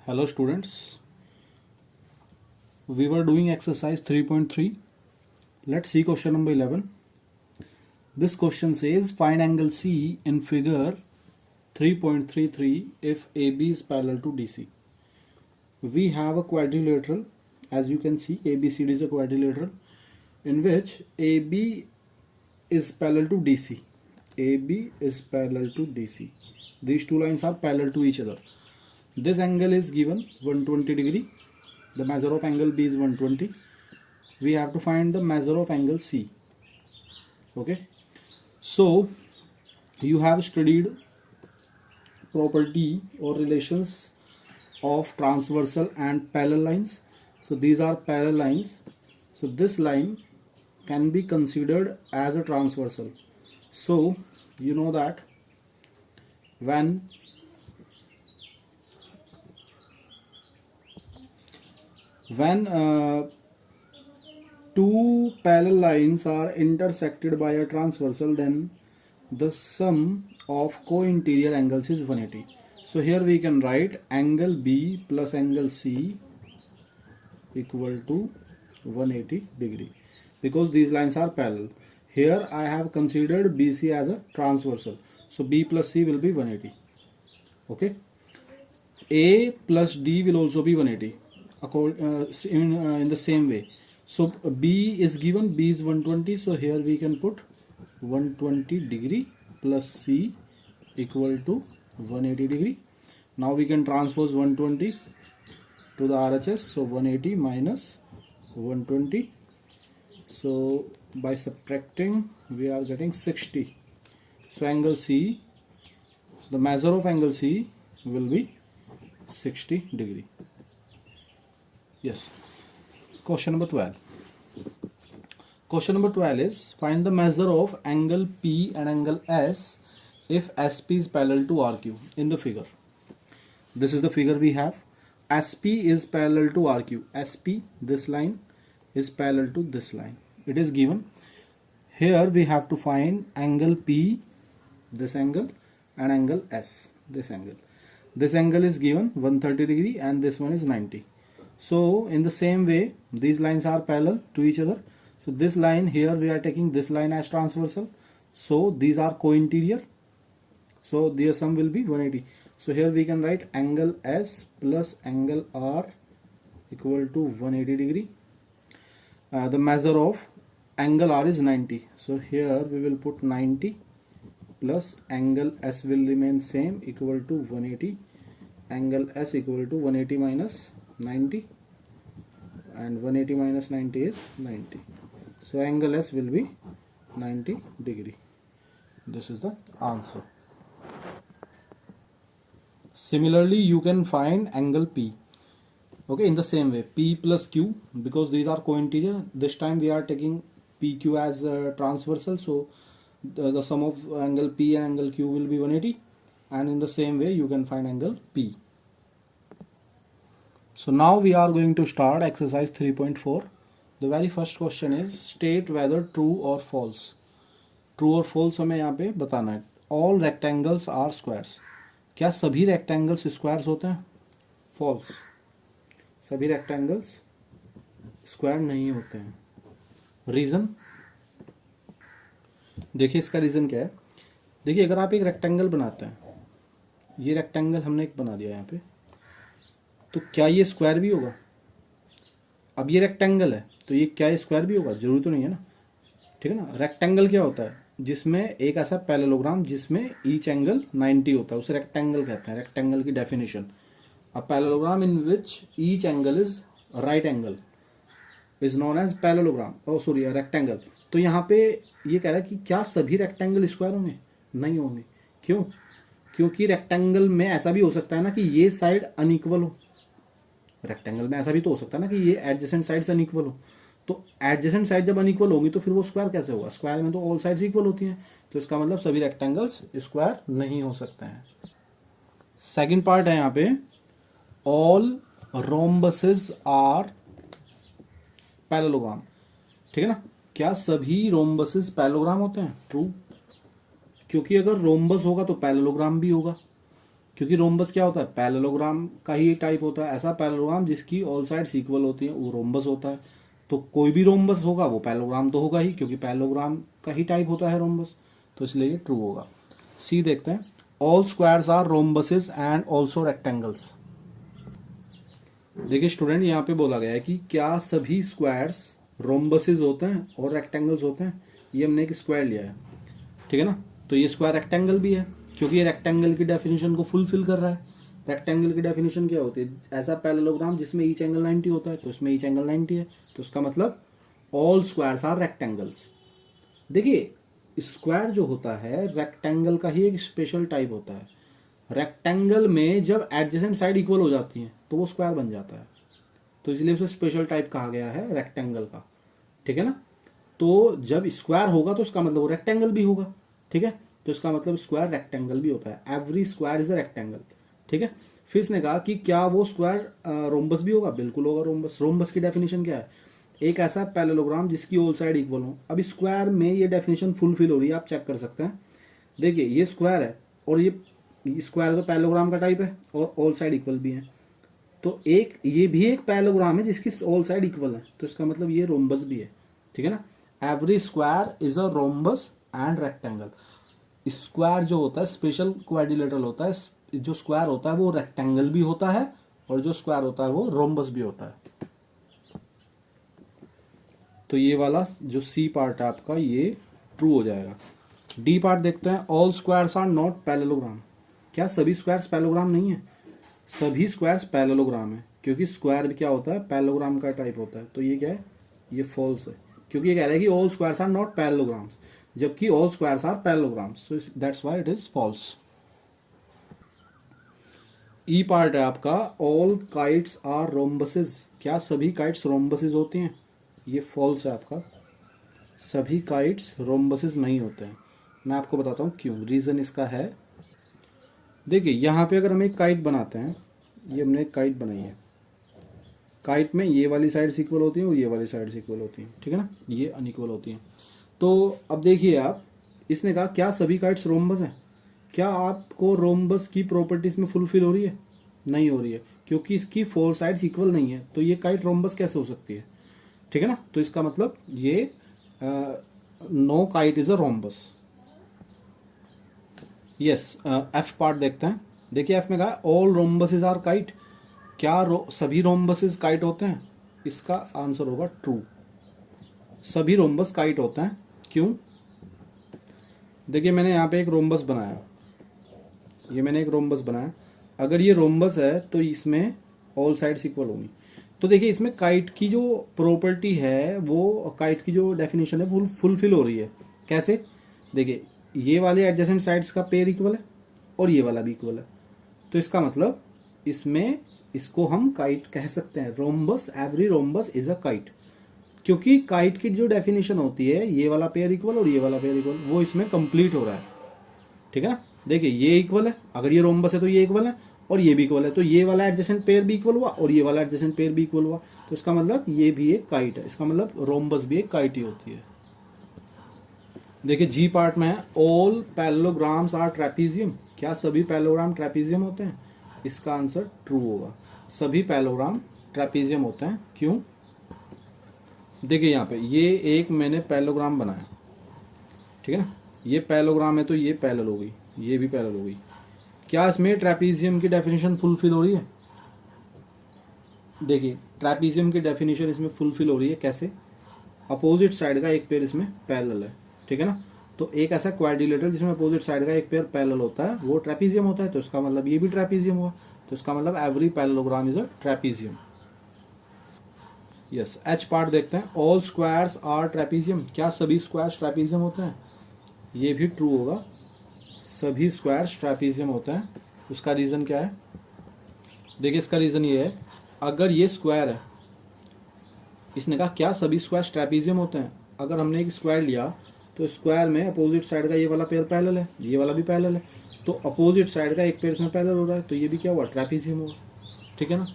Hello students, we were doing exercise 3.3. Let's see question number 11. This question says find angle C in figure 3.33 if AB is parallel to DC. We have a quadrilateral, as you can see ABCD is a quadrilateral in which AB is parallel to DC. AB is parallel to DC. These two lines are parallel to each other. This angle is given 120 degree. The measure of angle B is 120. We have to find the measure of angle C. Okay. So you have studied property or relations of transversal and parallel lines. So these are parallel lines. So this line can be considered as a transversal. So you know that when two parallel lines are intersected by a transversal, then the sum of co-interior angles is 180. So here we can write angle B plus angle C equal to 180 degree because these lines are parallel. Here I have considered BC as a transversal, so B plus C will be 180. Okay, A plus D will also be 180 in the same way. So B is given, B is 120, so here we can put 120 degree plus C equal to 180 degree. Now we can transpose 120 to the RHS, so 180 minus 120. So by subtracting we are getting 60. So angle C, the measure of angle C will be 60 degree. Yes. Question number 12. Question number 12 is find the measure of angle P and angle S if SP is parallel to RQ in the figure. This is the figure we have. SP is parallel to RQ. SP, this line, is parallel to this line. It is given. Here we have to find angle P, this angle, and angle S, this angle. This angle is given 130 degree and this one is 90. So in the same way, these lines are parallel to each other. So this line here, we are taking this line as transversal. So these are co-interior. So their sum will be 180. So here we can write angle S plus angle R equal to 180 degree. The measure of angle R is 90. So here we will put 90 plus angle S will remain same equal to 180. Angle S equal to 180 minus 90, and 180 minus 90 is 90. So angle S will be 90 degree. This is the answer. Similarly, you can find angle P. Okay, in the same way, P plus Q, because these are co-interior. This time we are taking PQ as transversal. So the sum of angle P and angle Q will be 180. And in the same way, you can find angle P. So now we are going to start exercise 3.4. The very first question is state whether true or false. True or false हमें यहाँ पे बताना है. All rectangles are squares. क्या सभी rectangles squares होते हैं? False. सभी rectangles square नहीं होते हैं. Reason? देखिए इसका रीजन क्या है. देखिए अगर आप एक रेक्टेंगल बनाते हैं, ये रेक्टेंगल हमने एक बना दिया यहाँ पे, तो क्या ये स्क्वायर भी होगा? अब ये रेक्टेंगल है तो ये क्या स्क्वायर भी होगा? जरूरी तो नहीं है ना. ठीक है ना. रेक्टेंगल क्या होता है? जिसमें एक ऐसा पैरेललोग्राम जिसमें ईच एंगल 90 होता है, उसे रेक्टेंगल कहते हैं. रेक्टेंगल की definition, a parallelogram in which each angle is right angle is known as parallelogram. Oh sorry, rectangle. तो यहाँ पे ये कह रहा है कि क्या सभी रेक्टेंगल स्क्वायर होंगे? नहीं होंगे. क्यों? क्योंकि रेक्टेंगल में ऐसा भी हो सकता है ना कि ये साइड अनइक्वल हो. रेक्टेंगल में ऐसा भी तो हो सकता है ना कि ये एडजेसेंट साइड्स अनइक्वल हो. तो एडजेसेंट साइड जब अनइक्वल होंगी तो फिर वो स्क्वायर कैसे होगा? स्क्वायर में तो ऑल साइड्स इक्वल होती हैं. तो इसका मतलब सभी रेक्टेंगल्स स्क्वायर नहीं हो सकते हैं. सेकंड पार्ट है यहाँ पे, ऑल रोम्बसेस आर पैरेललोग्राम. ठीक है ना. क्या सभी रोम्बसेस पैरेललोग्राम होते हैं? ट्रू. क्योंकि अगर रोम्बस होगा तो पैरेललोग्राम भी होगा. क्योंकि रोम्बस क्या होता है, पैरेललोग्राम का ही टाइप होता है। ऐसा पैरेललोग्राम जिसकी ऑल साइड्स इक्वल होती हैं वो रोम्बस होता है। तो कोई भी रोम्बस होगा वो पैरेललोग्राम तो होगा ही, क्योंकि पैरेललोग्राम का ही टाइप होता है रोम्बस, तो इसलिए ये ट्रू होगा। सी देखते हैं, all squares are rhombuses and also rectangles. देखिए स्टूडेंट, यहाँ पे बोला गया है कि क्या सभी स्क्वायर्स रोम्बसेस होते हैं और रेक्टेंगल्स होते हैं। ये हमने एक स्क्वायर लिया है, ठीक है ना, तो ये स्क्वायर रेक्टेंगल भी है, क्योंकि ये रेक्टेंगल की डेफिनेशन को फुलफिल कर रहा है। रेक्टेंगल की डेफिनेशन क्या होती है, ऐसा पैरेललोग्राम जिसमें ईच एंगल 90 होता है, तो इसमें ईच एंगल 90 है, तो उसका मतलब ऑल स्क्वायर्स आर रेक्टेंगल्स। देखिए स्क्वायर जो होता है रेक्टेंगल का ही एक स्पेशल टाइप होता है। रेक्टेंगल में जब एडजेसेंट साइड इक्वल हो जाती है तो वो स्क्वायर बन जाता है, तो इसलिए उसे स्पेशल टाइप कहा गया है रेक्टेंगल का, ठीक है ना। तो जब स्क्वायर होगा तो उसका मतलब वो रेक्टेंगल भी होगा, ठीक है, तो इसका मतलब स्क्वायर रेक्टेंगल भी होता है। Every square is a rectangle, ठीक है। फिर इसने कहा कि क्या वो स्क्वायर रोम्बस भी होगा, बिल्कुल होगा रोम्बस। रोम्बस की डेफिनेशन क्या है, एक ऐसा पैरेललोग्राम जिसकी ऑल साइड इक्वल हो। अब स्क्वायर में ये डेफिनेशन फुलफिल हो रही है, आप चेक कर सकते हैं। देखिए ये स्क्वायर है और ये स्क्वायर तो पैरेललोग्राम का टाइप है और ऑल साइड इक्वल भी है, तो एक ये भी एक पैरेललोग्राम है जिसकी ऑल साइड इक्वल है, तो इसका मतलब ये रोम्बस भी है, ठीक है ना। Every square is a rhombus and rectangle. Square जो होता है स्पेशल क्वाड्रिलेटरल होता है, जो स्क्वायर होता है वो रेक्टेंगल भी होता है और जो स्क्वायर होता है वो रोम्बस भी होता है। तो ये वाला जो सी पार्ट है आपका ये ट्रू हो जाएगा। डी पार्ट देखते हैं, all squares are not parallelogram. क्या सभी स्क्वायर्स पैरेललोग्राम नहीं है, सभी स्क्वायर्स पैरेललोग्राम है, क्योंकि स्क्वायर क्या होता है पैरेललोग्राम का टाइप होता है। तो ये क्या है, ये फॉल्स है, क्योंकि ये कह रहा है कि all squares are not parallelograms, जबकि all squares are parallelograms, so that's why it is false. E part है आपका, ऑल काइट्स आर रोम्बसेस। क्या सभी काइट्स रोम्बसेस होती हैं, ये फॉल्स है आपका। सभी काइट्स रोम्बसेस नहीं होते हैं, मैं आपको बताता हूँ क्यों। रीजन इसका है, देखिए यहाँ पे अगर हम एक काइट बनाते हैं, ये हमने एक काइट बनाई है, काइट में ये वाली साइड्स इक्वल होती हैं और ये वाली साइड्स इक्वल होती हैं, ठीक है ना, ये अनइक्वल होती हैं। तो अब देखिए आप, इसने कहा क्या सभी काइट्स रोम्बस हैं। क्या आपको रोम्बस की प्रॉपर्टीज में फुलफिल हो रही है, नहीं हो रही है, क्योंकि इसकी फोर साइड्स इक्वल नहीं है, तो ये काइट रोम्बस कैसे हो सकती है, ठीक है ना। तो इसका मतलब ये no kite is a rhombus. Yes, F part देखते हैं। देखिए एफ में कहा ऑल रोम्बसेस आर काइट। क्या सभी रोम्बसेस काइट होते हैं, इसका आंसर होगा ट्रू। सभी रोम्बस काइट होते हैं, क्यों। देखिए मैंने यहाँ पे एक रोम्बस बनाया, ये मैंने एक रोम्बस बनाया, अगर ये रोम्बस है तो इसमें ऑल साइड्स इक्वल होंगी। तो देखिए इसमें काइट की जो प्रॉपर्टी है, वो काइट की जो डेफिनेशन है वो फुलफिल हो रही है। कैसे, देखिए ये वाले एडजेसेंट साइड्स का पेयर इक्वल है और ये वाला भी इक्वल है, तो इसका मतलब इसमें इसको हम काइट कह सकते हैं। Rhombus, every rhombus is a kite, क्योंकि काइट की जो डेफिनेशन होती है ये वाला पेयर इक्वल और ये वाला पेयर इक्वल, वो इसमें कंप्लीट हो रहा है, ठीक है ना। देखिए ये इक्वल है, अगर ये रोम्बस है तो ये इक्वल है और ये भी इक्वल है, तो ये वाला एडजेसेंट पेयर भी इक्वल हुआ और ये वाला एडजेसेंट पेयर भी इक्वल हुआ, तो इसका मतलब ये भी एक काइट है। इसका मतलब रोम्बस भी एक काइट ही होती है। देखिए जी पार्ट में है, ऑल पैरेललोग्राम्स आर ट्रेपीजियम। क्या सभी पैरेललोग्राम ट्रेपीजियम होते हैं, इसका आंसर ट्रू होगा। सभी पैरेललोग्राम ट्रेपीजियम होते हैं, क्यों। देखिए यहाँ पे ये एक मैंने पैरेललोग्राम बनाया, ठीक है ना, ये पैरेललोग्राम है तो ये पैरेलल हो गई, ये भी पैरेलल हो गई। क्या इसमें ट्रेपीजियम की डेफिनेशन फुलफिल हो रही है, देखिए ट्रेपीजियम की डेफिनेशन इसमें फुलफिल हो रही है। कैसे, अपोजिट साइड का एक पेयर इसमें पैरेलल है, ठीक है ना। तो एक ऐसा क्वाड्रिलेटरल जिसमें अपोजिट साइड का एक पेयर पैरेलल होता है वो ट्रेपीजियम होता है, तो इसका मतलब ये भी ट्रेपीजियम हुआ, तो इसका मतलब every parallelogram is a trapezium. Yes, H part देखते हैं, ऑल स्क्वायर्स आर ट्रेपीजियम। क्या सभी स्क्वायर्स ट्रेपीजियम होते हैं, ये भी ट्रू होगा, सभी स्क्वायर्स ट्रेपीजियम होते हैं। उसका रीजन क्या है, देखिए इसका रीजन ये है, अगर ये स्क्वायर है, इसने कहा क्या सभी स्क्वायर्स ट्रेपीजियम होते हैं। अगर हमने एक स्क्वायर लिया तो स्क्वायर में अपोजिट साइड का ये वाला पेयर पैरेलल है, ये वाला भी पैरेलल है, तो अपोजिट साइड का एक पेयर इसमें पैरेलल हो रहा है, तो ये भी क्या हुआ, ट्रेपीजियम हुआ, ठीक है ना।